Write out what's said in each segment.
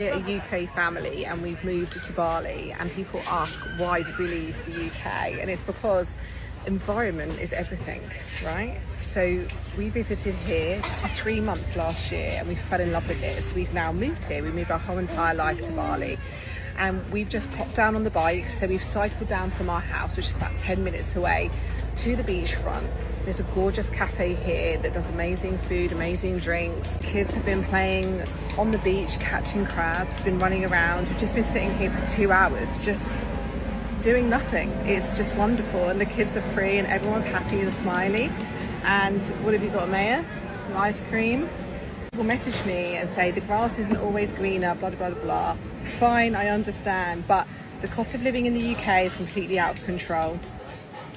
We're a UK family and we've moved to Bali, and people ask why did we leave the UK, and it's because environment is everything, right? So we visited here just for 3 months last year and we fell in love with it, so we've now moved here. We moved our whole entire life to Bali, and we've just popped down on the bike. So we've cycled down from our house, which is about 10 minutes away, to the beachfront. There's a gorgeous cafe here that does amazing food, amazing drinks. Kids have been playing on the beach, catching crabs, been running around. We've just been sitting here for 2 hours, just doing nothing. It's just wonderful, and the kids are free and everyone's happy and smiley. And what have you got, Maya? Some ice cream. People message me and say the grass isn't always greener, blah, blah, blah, blah. Fine, I understand, but the cost of living in the UK is completely out of control.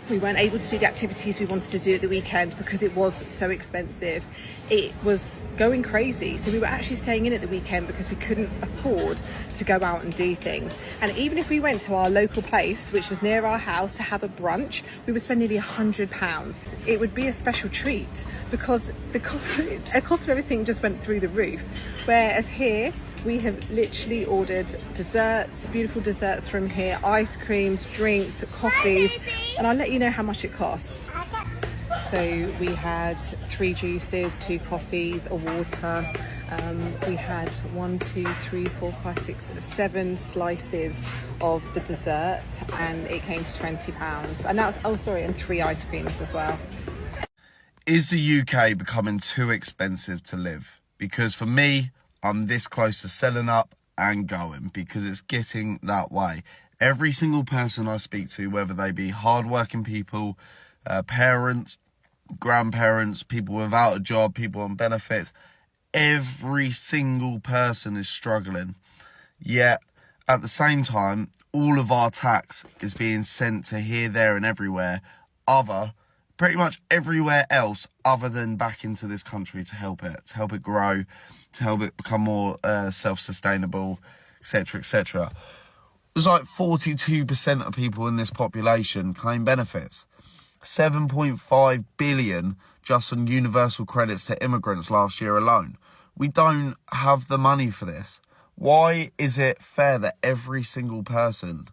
We weren't able to do the activities we wanted to do at the weekend because it was so expensive. It was going crazy. So we were actually staying in at the weekend because we couldn't afford to go out and do things. And even if we went to our local place, which was near our house, to have a brunch, we would spend nearly £100. It would be a special treat because the cost of everything just went through the roof. Whereas here, we have literally ordered desserts, beautiful desserts from here, ice creams, drinks, coffees, and I'll let you know how much it costs. So we had 3 juices, 2 coffees, a water. We had 1, 2, 3, 4, 5, 6, 7 slices of the dessert, and it came to £20. And that's, and 3 ice creams as well. Is the UK becoming too expensive to live? Because for me, I'm this close to selling up and going, because it's getting that way. Every single person I speak to, whether they be hardworking people, parents, grandparents, people without a job, people on benefits, every single person is struggling. Yet at the same time, all of our tax is being sent to here, there and everywhere, pretty much everywhere else other than back into this country to help it grow, to help it become more self-sustainable, etc., etc. There's like 42% of people in this population claim benefits. 7.5 billion just on universal credits to immigrants last year alone. We don't have the money for this. Why is it fair that every single person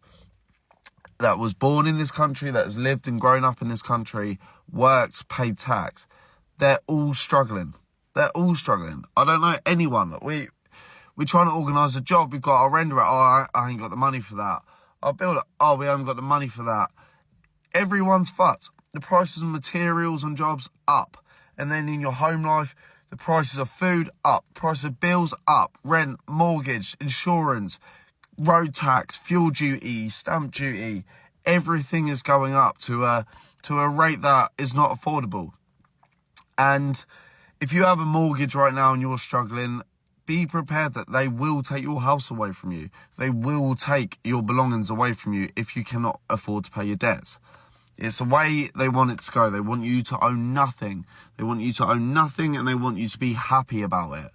that was born in this country, that has lived and grown up in this country, worked, paid tax, they're all struggling? They're all struggling. I don't know anyone. We're trying to organise a job. We've got our render it. Oh, I ain't got the money for that. I'll build it. Oh, we haven't got the money for that. Everyone's fucked. The prices of materials and jobs up. And then in your home life, the prices of food up. Price of bills up. Rent, mortgage, insurance, road tax, fuel duty, stamp duty. Everything is going up to a rate that is not affordable. And if you have a mortgage right now and you're struggling, be prepared that they will take your house away from you. They will take your belongings away from you if you cannot afford to pay your debts. It's the way they want it to go. They want you to own nothing. They want you to own nothing, and they want you to be happy about it.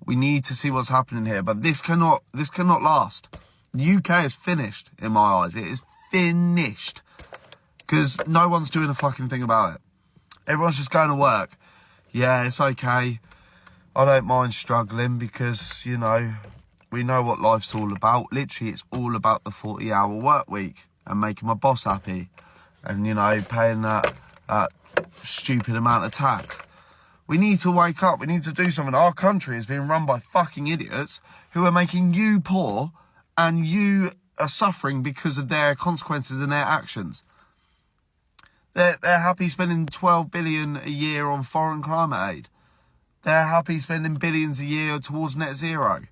We need to see what's happening here, but this cannot last. The UK is finished in my eyes. It is finished because no one's doing a fucking thing about it. Everyone's just going to work. Yeah, it's okay. I don't mind struggling because, you know, we know what life's all about. Literally, it's all about the 40-hour work week and making my boss happy and, you know, paying that stupid amount of tax. We need to wake up. We need to do something. Our country is being run by fucking idiots who are making you poor, and you are suffering because of their consequences and their actions. They're happy spending 12 billion a year on foreign climate aid. They're happy spending billions a year towards net zero.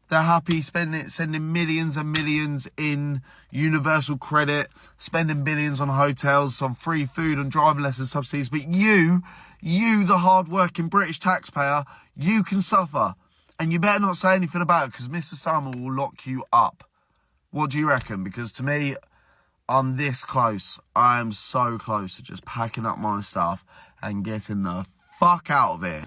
They're happy sending millions and millions in universal credit, spending billions on hotels, on free food and driving lesson subsidies. But you, the hard-working British taxpayer, you can suffer. And you better not say anything about it, because Mr. Starmer will lock you up. What do you reckon? Because to me, I'm this close. I am so close to just packing up my stuff and getting the fuck out of here.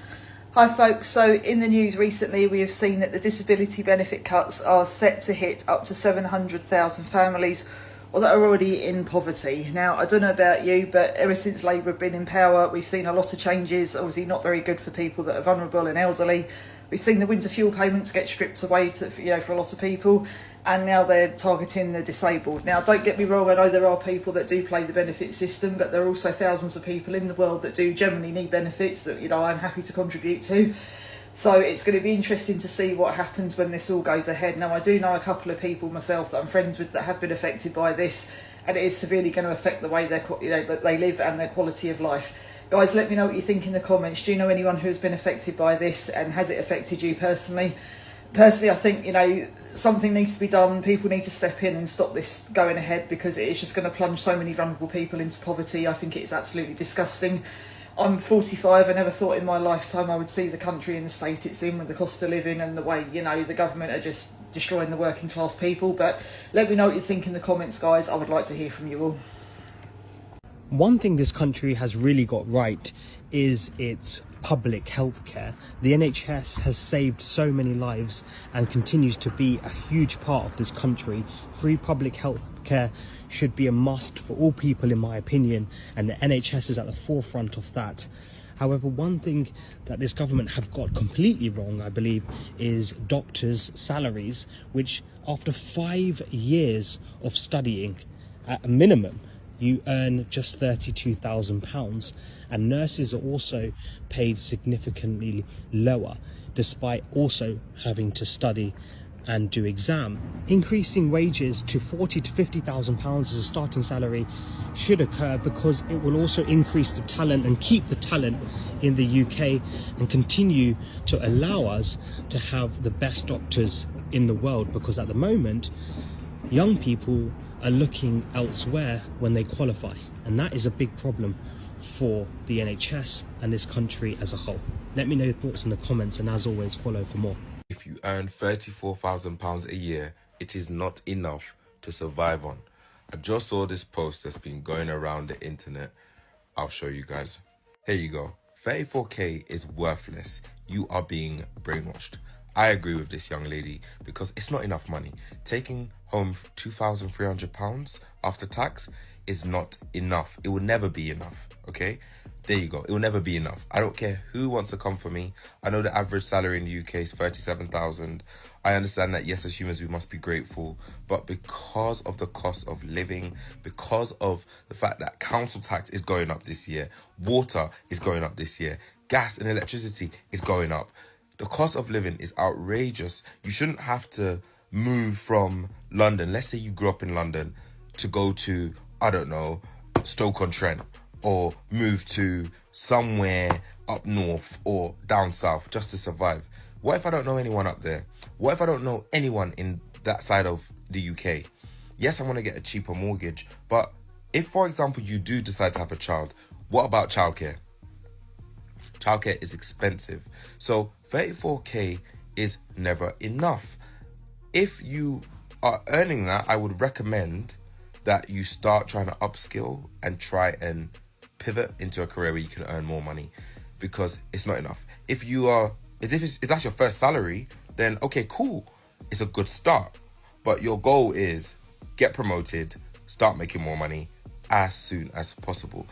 Hi folks, so in the news recently we have seen that the disability benefit cuts are set to hit up to 700,000 families or that are already in poverty. Now, I don't know about you, but ever since Labour have been in power, we've seen a lot of changes, obviously not very good for people that are vulnerable and elderly. We've seen the winter fuel payments get stripped away for a lot of people, and now they're targeting the disabled. Now, don't get me wrong, I know there are people that do play the benefit system, but there are also thousands of people in the world that do generally need benefits that, I'm happy to contribute to. So it's going to be interesting to see what happens when this all goes ahead. Now, I do know a couple of people myself that I'm friends with that have been affected by this, and it is severely going to affect the way that they live and their quality of life. Guys, let me know what you think in the comments. Do you know anyone who has been affected by this, and has it affected you personally? Personally, I think, something needs to be done. People need to step in and stop this going ahead, because it is just going to plunge so many vulnerable people into poverty. I think it is absolutely disgusting. I'm 45. I never thought in my lifetime I would see the country in the state it's in with the cost of living and the way, the government are just destroying the working class people. But let me know what you think in the comments, guys. I would like to hear from you all. One thing this country has really got right is its public health care. The NHS has saved so many lives and continues to be a huge part of this country. Free public health care should be a must for all people, in my opinion, and the NHS is at the forefront of that. However, one thing that this government have got completely wrong, I believe, is doctors' salaries, which after 5 years of studying, at a minimum, you earn just £32,000, and nurses are also paid significantly lower, despite also having to study and do exam. Increasing wages to £40,000 to £50,000 as a starting salary should occur, because it will also increase the talent and keep the talent in the UK and continue to allow us to have the best doctors in the world, because at the moment, young people are looking elsewhere when they qualify, and that is a big problem for the NHS and this country as a whole. Let me know your thoughts in the comments, and as always, follow for more. If you earn £34,000 a year, it is not enough to survive on. I just saw this post that's been going around the internet. I'll show you guys. Here you go. 34k is worthless. You are being brainwashed. I agree with this young lady, because it's not enough money. Taking home £2,300 after tax is not enough. It will never be enough, okay? There you go. It will never be enough. I don't care who wants to come for me. I know the average salary in the UK is 37,000. I understand that, yes, as humans, we must be grateful. But because of the cost of living, because of the fact that council tax is going up this year, water is going up this year, gas and electricity is going up. The cost of living is outrageous. You shouldn't have to move from London. Let's say you grew up in London to go to, I don't know, Stoke-on-Trent, or move to somewhere up north or down south just to survive. What if I don't know anyone up there? What if I don't know anyone in that side of the UK? Yes, I want to get a cheaper mortgage, but if, for example, you do decide to have a child, what about childcare? Childcare is expensive. So 34k is never enough. If you are earning that, I would recommend that you start trying to upskill and try and pivot into a career where you can earn more money, because it's not enough. If that's your first salary, then okay, cool. It's a good start. But your goal is get promoted, start making more money as soon as possible.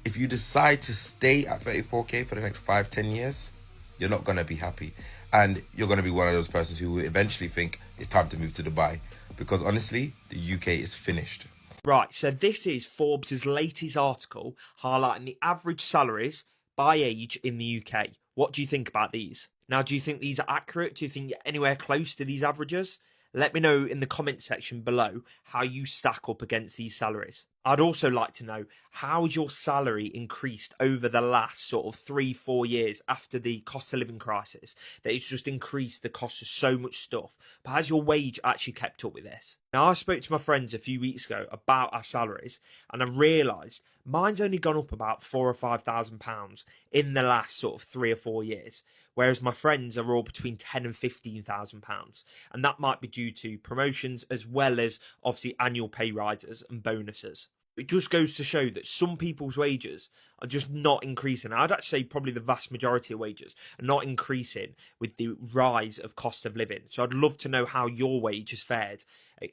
If you decide to stay at 34k for the next 5-10 years, you're not going to be happy. And you're going to be one of those persons who will eventually think it's time to move to Dubai. Because honestly, the UK is finished. Right, so this is Forbes' latest article highlighting the average salaries by age in the UK. What do you think about these? Now, do you think these are accurate? Do you think you're anywhere close to these averages? Let me know in the comment section below how you stack up against these salaries. I'd also like to know, how's your salary increased over the last sort of 3-4 years after the cost of living crisis, that it's just increased the cost of so much stuff? But has your wage actually kept up with this? Now, I spoke to my friends a few weeks ago about our salaries, and I realised mine's only gone up about £4,000 or £5,000 in the last sort of 3 or 4 years, whereas my friends are all between £10,000 and £15,000, and that might be due to promotions as well as obviously annual pay rises and bonuses. It just goes to show that some people's wages are just not increasing. I'd actually say probably the vast majority of wages are not increasing with the rise of cost of living. So I'd love to know how your wage has fared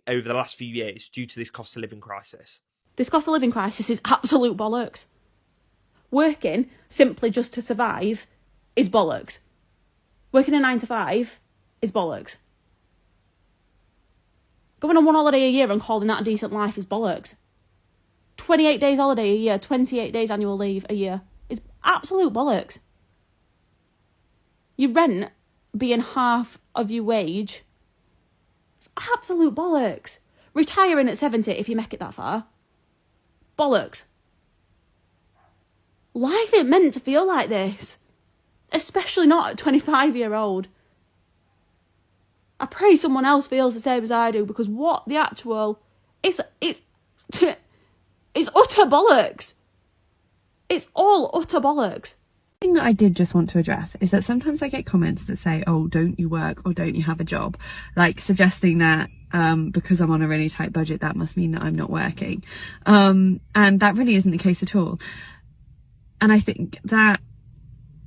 over the last few years due to this cost of living crisis. This cost of living crisis is absolute bollocks. Working simply just to survive is bollocks. Working a 9 to 5 is bollocks. Going on one holiday a year and calling that a decent life is bollocks. 28 days holiday a year, 28 days annual leave a year is absolute bollocks. Your rent being half of your wage, it's absolute bollocks. Retiring at 70 if you make it that far, bollocks. Life ain't meant to feel like this, especially not at 25-year-old. I pray someone else feels the same as I do, because what the actual, it's utter bollocks. It's all utter bollocks. Thing that I did just want to address is that sometimes I get comments that say, oh, don't you work or don't you have a job, like suggesting that because I'm on a really tight budget that must mean that I'm not working, and that really isn't the case at all. And I think that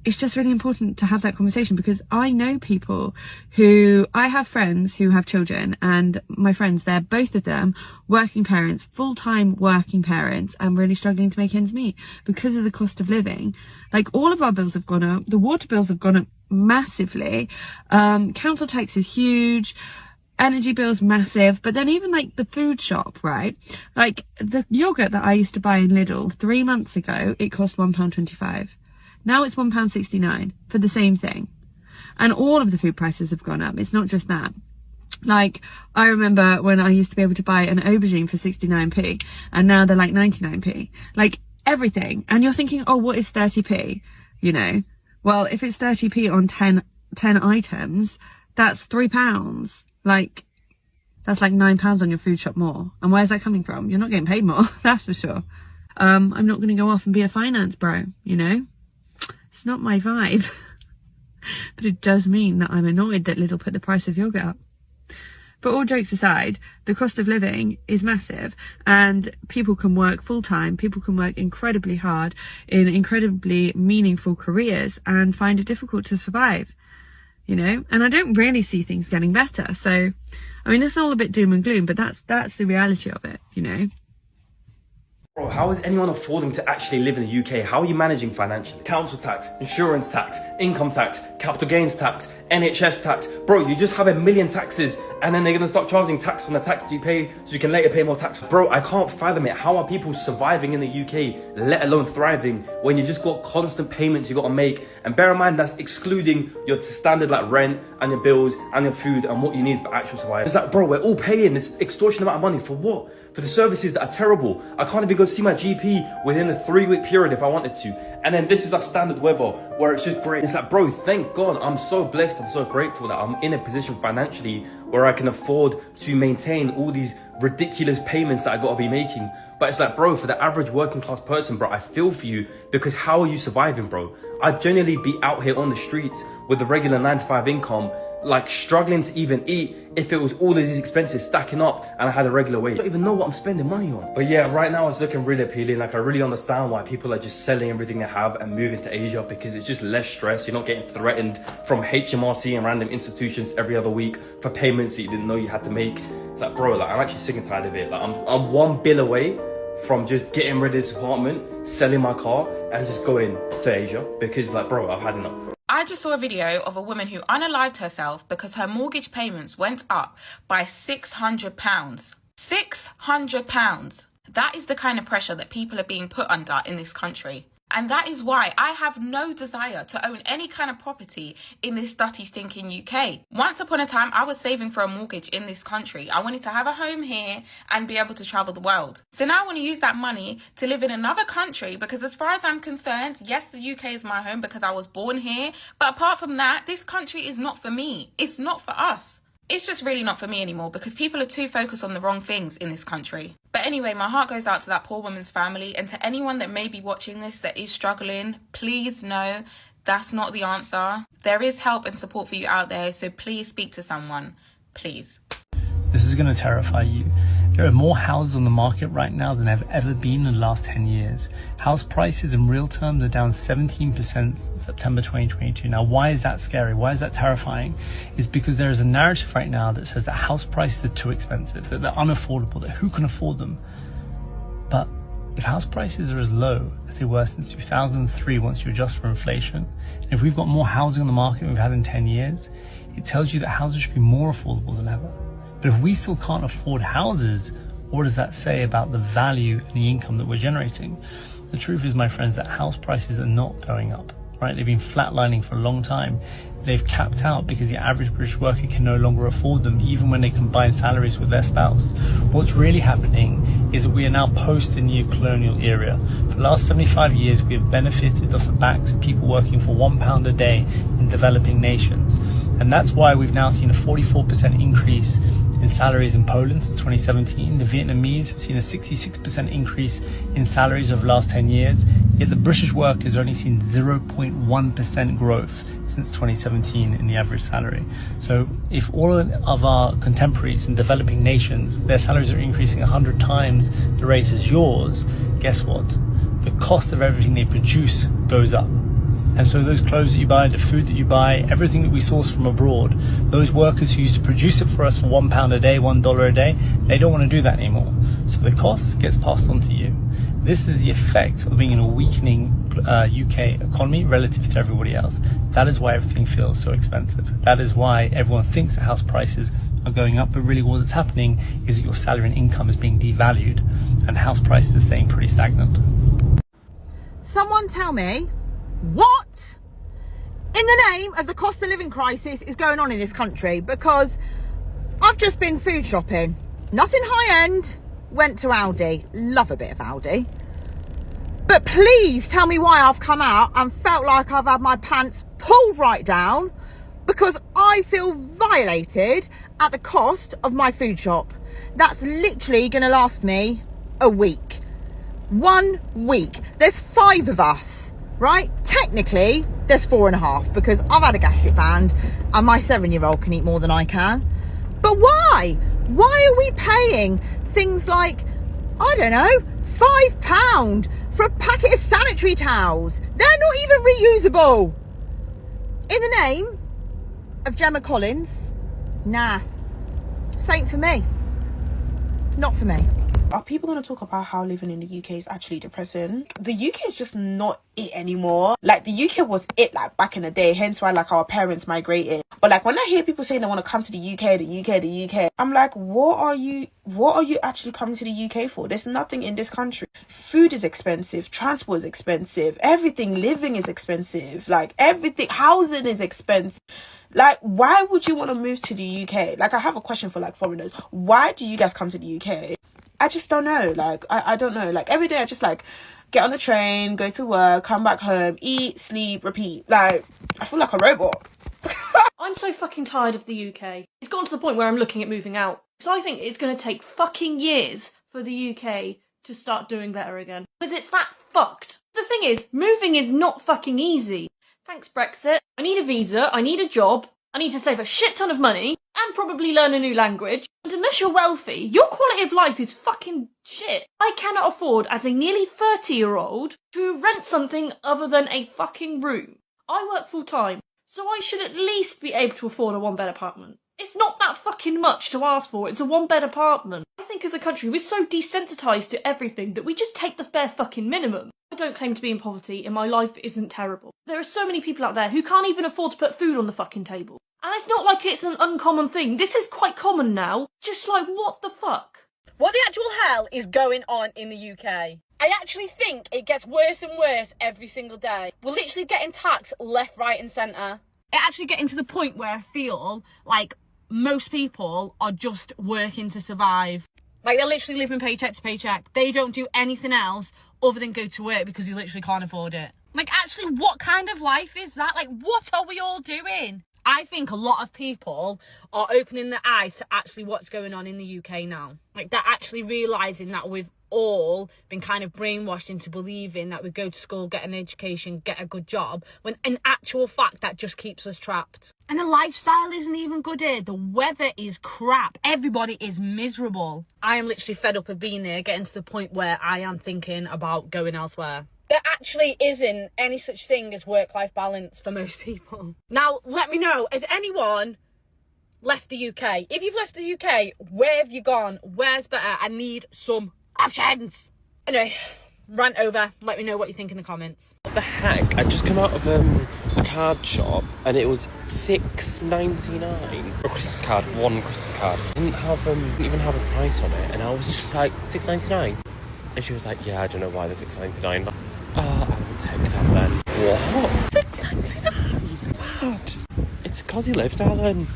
it's just really important to have that conversation, because I know people I have friends who have children, and my friends, they're both of them working parents, full-time working parents, and really struggling to make ends meet because of the cost of living. Like, all of our bills have gone up. The water bills have gone up massively. Council tax is huge. Energy bills massive. But then even like the food shop, right? Like the yogurt that I used to buy in Lidl 3 months ago, it cost £1.25. Now it's £1.69 for the same thing. And all of the food prices have gone up. It's not just that. Like, I remember when I used to be able to buy an aubergine for 69p, and now they're like 99p. Like, everything. And you're thinking, oh, what is 30p? You know? Well, if it's 30p on 10 items, that's £3. Like, that's like £9 on your food shop more. And where's that coming from? You're not getting paid more, that's for sure. I'm not going to go off and be a finance bro, you know? It's not my vibe. But it does mean that I'm annoyed that Lidl put the price of yogurt up. But all jokes aside, the cost of living is massive, and people can work full-time, people can work incredibly hard in incredibly meaningful careers and find it difficult to survive, you know? And I don't really see things getting better. So, I mean, it's all a bit doom and gloom, but that's the reality of it, you know? Bro, how is anyone affording to actually live in the UK? How are you managing financially? Council tax, insurance tax, income tax, capital gains tax, NHS tax. Bro, you just have a million taxes, and then they're going to start charging tax on the tax that you pay so you can later pay more tax. Bro, I can't fathom it. How are people surviving in the UK, let alone thriving, when you just got constant payments you got to make? And bear in mind, that's excluding your standard like rent and your bills and your food and what you need for actual survival. It's like, bro, we're all paying this extortionate amount of money for what? For the services that are terrible. I can't even go see my GP within a 3-week period if I wanted to. And then this is our standard weather where it's just great. It's like, bro, thank God. I'm so blessed. I'm so grateful that I'm in a position financially where I can afford to maintain all these ridiculous payments that I got to be making. But it's like, bro, for the average working class person, bro, I feel for you, because how are you surviving, bro? I'd genuinely be out here on the streets with a regular 9 to 5 income, like struggling to even eat if it was all of these expenses stacking up and I had a regular wage. I don't even know what I'm spending money on. But yeah, right now it's looking really appealing. Like, I really understand why people are just selling everything they have and moving to Asia, because it's just less stress. You're not getting threatened from HMRC and random institutions every other week for payments that you didn't know you had to make. It's like, bro, like, I'm actually sick and tired of it. Like, I'm one bill away from just getting rid of this apartment, selling my car, and just going to Asia, because like, bro, I've had enough. I just saw a video of a woman who unalived herself because her mortgage payments went up by £600. £600. That is the kind of pressure that people are being put under in this country. And that is why I have no desire to own any kind of property in this dirty, stinking UK. Once upon a time, I was saving for a mortgage in this country. I wanted to have a home here and be able to travel the world. So now I want to use that money to live in another country, because as far as I'm concerned, yes, the UK is my home because I was born here. But apart from that, this country is not for me. It's not for us. It's just really not for me anymore, because people are too focused on the wrong things in this country. But anyway, my heart goes out to that poor woman's family, and to anyone that may be watching this that is struggling, please know that's not the answer. There is help and support for you out there, so please speak to someone, please. This is going to terrify you. There are more houses on the market right now than there have ever been in the last 10 years. House prices in real terms are down 17% since September 2022. Now, why is that scary? Why is that terrifying? It's because there is a narrative right now that says that house prices are too expensive, that they're unaffordable, that who can afford them? But If house prices are as low as they were since 2003 once you adjust for inflation, and if we've got more housing on the market than we've had in 10 years, it tells you that houses should be more affordable than ever. But if we still can't afford houses, what does that say about the value and the income that we're generating? The truth is, my friends, that house prices are not going up, right? They've been flatlining for a long time. They've capped out because the average British worker can no longer afford them, even when they combine salaries with their spouse. What's really happening is that we are now post the neo-colonial era. For the last 75 years, we have benefited off the backs of people working for £1 a day in developing nations. And that's why we've now seen a 44% increase in salaries in Poland since 2017. The Vietnamese have seen a 66% increase in salaries over the last 10 years, yet the British worker has only seen 0.1% growth since 2017 in the average salary. So if all of our contemporaries in developing nations, their salaries are increasing 100 times the rate as yours, guess what? The cost of everything they produce goes up. And so those clothes that you buy, the food that you buy, everything that we source from abroad, those workers who used to produce it for us for £1 a day, $1 a day, they don't want to do that anymore. So the cost gets passed on to you. This is the effect of being in a weakening UK economy relative to everybody else. That is why everything feels so expensive. That is why everyone thinks that house prices are going up, but really what's happening is that your salary and income is being devalued and house prices are staying pretty stagnant. Someone tell me, what in the name of the cost of living crisis is going on in this country? Because I've just been food shopping, nothing high end, went to Aldi, love a bit of Aldi, but please tell me why I've come out and felt like I've had my pants pulled right down because I feel violated at the cost of my food shop. That's literally going to last me a week. 1 week. There's 5 of us. Right? Technically, there's 4.5 because I've had a gastric band and my 7-year-old can eat more than I can. But why? Why are we paying things like, I don't know, £5 for a packet of sanitary towels? They're not even reusable. In the name of Gemma Collins, nah, this ain't for me. Not for me. Are people going to talk about how living in the UK is actually depressing? The UK is just not it anymore. Like, the UK was it, like, back in the day, hence why, like, our parents migrated. But, like, when I hear people saying they want to come to the UK, I'm like, what are you actually coming to the UK for? There's nothing in this country. Food is expensive, transport is expensive, everything, living is expensive, like, everything, housing is expensive. Like, why would you want to move to the UK? Like, I have a question for, like, foreigners. Why do you guys come to the UK? I just don't know. Like, I don't know. Like, every day I just, like, get on the train, go to work, come back home, eat, sleep, repeat. Like, I feel like a robot. I'm so fucking tired of the UK. It's gotten to the point where I'm looking at moving out. So I think it's going to take fucking years for the UK to start doing better again. Because it's that fucked. The thing is, moving is not fucking easy. Thanks, Brexit. I need a visa, I need a job, I need to save a shit ton of money, and probably learn a new language. And unless you're wealthy, your quality of life is fucking shit. I cannot afford, as a nearly 30-year-old, to rent something other than a fucking room. I work full time, so I should at least be able to afford a 1-bed apartment. It's not that fucking much to ask for, it's a 1-bed apartment. I think as a country, we're so desensitised to everything that we just take the bare fucking minimum. I don't claim to be in poverty, and my life isn't terrible. There are so many people out there who can't even afford to put food on the fucking table. And it's not like it's an uncommon thing. This is quite common now. Just like, what the fuck? What the actual hell is going on in the UK? I actually think it gets worse and worse every single day. We're literally getting taxed left, right and centre. It actually getting to the point where I feel like most people are just working to survive. Like, they're literally living paycheck to paycheck. They don't do anything else other than go to work because you literally can't afford it. Like, actually, what kind of life is that? Like, what are we all doing? I think a lot of people are opening their eyes to actually what's going on in the UK now. Like, they're actually realising that we've all been kind of brainwashed into believing that we go to school, get an education, get a good job, when in actual fact that just keeps us trapped. And the lifestyle isn't even good here. The weather is crap. Everybody is miserable. I am literally fed up of being here, getting to the point where I am thinking about going elsewhere. There actually isn't any such thing as work-life balance for most people. Now, let me know, has anyone left the UK? If you've left the UK, where have you gone? Where's better? I need some options. Anyway, rant over. Let me know what you think in the comments. What the heck? I just come out of a card shop and it was $6.99 for a Christmas card. One Christmas card. Didn't even have a price on it, and I was just like, $6.99. And she was like, yeah, I don't know why they're $6.99. I will take that then. What? $6.99? What? It's a cosy lift, darling.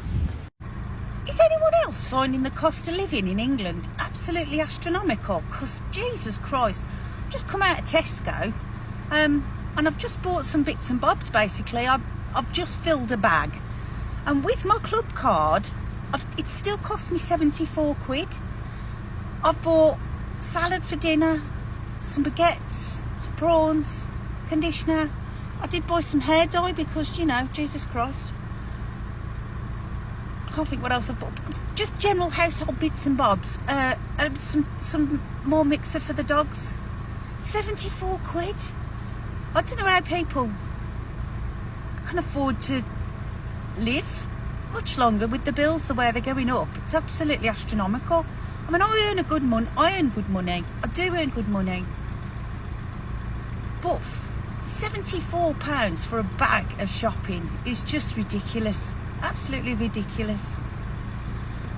Is anyone else finding the cost of living in England absolutely astronomical? Because, Jesus Christ, I've just come out of Tesco and I've just bought some bits and bobs, basically. I've just filled a bag. And with my club card, it still cost me 74 quid. I've bought salad for dinner, some baguettes, some prawns, conditioner. I did buy some hair dye because, you know, Jesus Christ. I can't think what else I've bought. Just general household bits and bobs. Some more mixer for the dogs. 74 quid. I don't know how people can afford to live much longer with the bills the way they're going up. It's absolutely astronomical. I mean, I earn good money. I do earn good money. But £74 for a bag of shopping is just ridiculous. Absolutely ridiculous.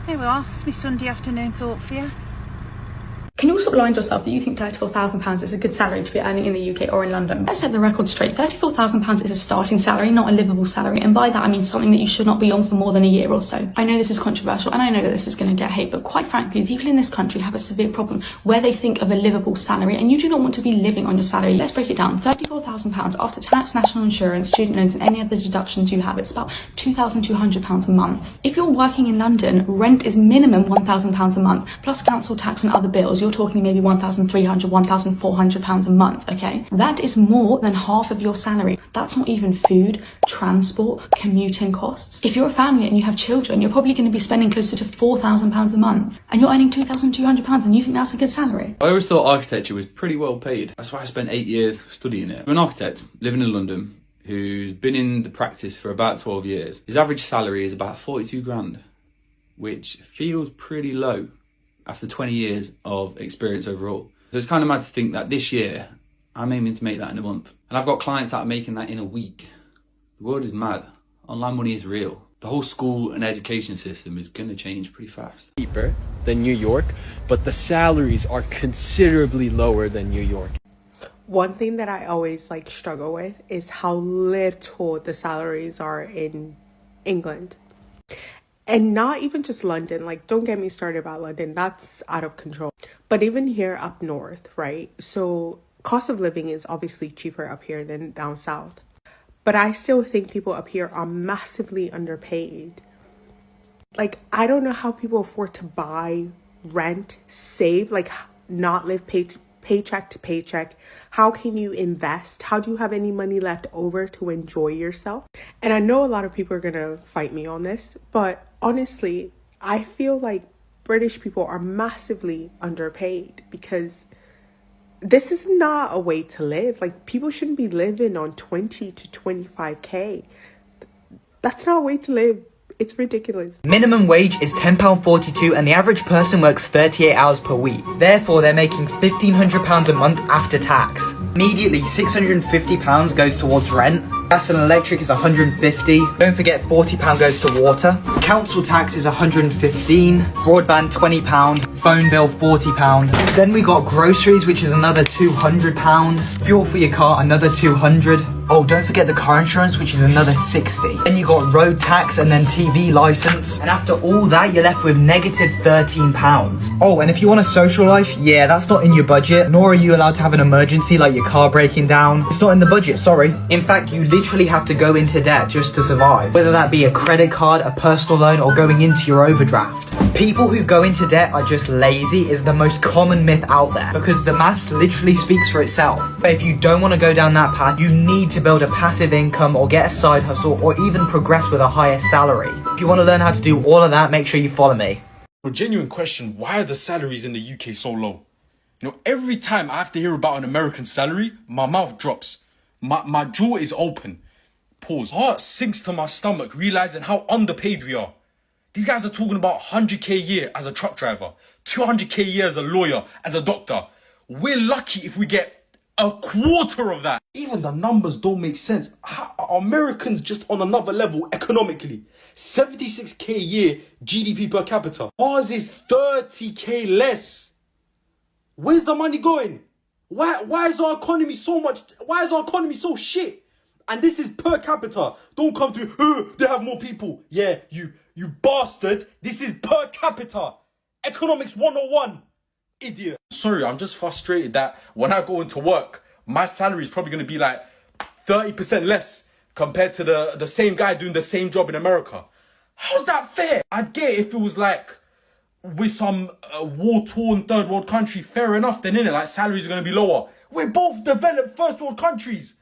Here we are. It's my Sunday afternoon thought for you. Can you also blind yourself that you think £34,000 is a good salary to be earning in the UK or in London? Let's set the record straight. £34,000 is a starting salary, not a livable salary. And by that, I mean something that you should not be on for more than a year or so. I know this is controversial and I know that this is going to get hate, but quite frankly, people in this country have a severe problem where they think of a livable salary and you do not want to be living on your salary. Let's break it down. £34,000 after tax, national insurance, student loans and any other deductions you have, it's about £2,200 a month. If you're working in London, rent is minimum £1,000 a month, plus council tax and other bills. You're talking maybe £1,300, £1,400 a month, okay? That is more than half of your salary. That's not even food, transport, commuting costs. If you're a family and you have children, you're probably going to be spending closer to £4,000 a month and you're earning £2,200 and you think that's a good salary. I always thought architecture was pretty well paid. That's why I spent 8 years studying it. I'm an architect living in London who's been in the practice for about 12 years. His average salary is about 42 grand, which feels pretty low after 20 years of experience overall. So it's kind of mad to think that this year, I'm aiming to make that in a month. And I've got clients that are making that in a week. The world is mad. Online money is real. The whole school and education system is going to change pretty fast. Cheaper than New York, but the salaries are considerably lower than New York. One thing that I always struggle with is how little the salaries are in England. And not even just London, don't get me started about London, that's out of control. But even here up north, right? So cost of living is obviously cheaper up here than down south. But I still think people up here are massively underpaid. I don't know how people afford to buy, rent, save, not live paycheck to paycheck. How can you invest? How do you have any money left over to enjoy yourself? And I know a lot of people are gonna fight me on this, but honestly, I feel like British people are massively underpaid because this is not a way to live. People shouldn't be living on 20 to 25k. That's not a way to live. It's ridiculous. Minimum wage is £10.42 and the average person works 38 hours per week. Therefore, they're making £1,500 a month after tax. Immediately, £650 goes towards rent. Gas and electric is £150. Don't forget £40 goes to water. Council tax is £115. Broadband £20. Phone bill £40. Then we got groceries, which is another £200. Fuel for your car, another £200. Oh, don't forget the car insurance, which is another £60. Then you got road tax and then TV license. And after all that, you're left with negative £13. Oh, and if you want a social life, yeah, that's not in your budget. Nor are you allowed to have an emergency like your car breaking down. It's not in the budget, sorry. In fact, you literally have to go into debt just to survive. Whether that be a credit card, a personal loan, or going into your overdraft. People who go into debt are just lazy is the most common myth out there because the maths literally speaks for itself. But if you don't want to go down that path, you need to build a passive income or get a side hustle or even progress with a higher salary. If you want to learn how to do all of that, make sure you follow me. A genuine question, why are the salaries in the UK so low? Every time I have to hear about an American salary, my mouth drops. My jaw is open. Pause. Heart sinks to my stomach, realizing how underpaid we are. These guys are talking about 100k a year as a truck driver, 200k a year as a lawyer, as a doctor. We're lucky if we get a quarter of that. Even the numbers don't make sense. Are Americans just on another level economically? 76k a year GDP per capita. Ours is 30k less. Where's the money going? Why is our economy so shit? And this is per capita. Don't come to me, oh, they have more people. Yeah, you bastard. This is per capita. Economics 101. Idiot. Sorry, I'm just frustrated that when I go into work, my salary is probably going to be like 30% less compared to the same guy doing the same job in America. How's that fair? I'd get it if it was like with some war-torn third world country, fair enough then, innit? Like salaries are going to be lower. We're both developed first world countries.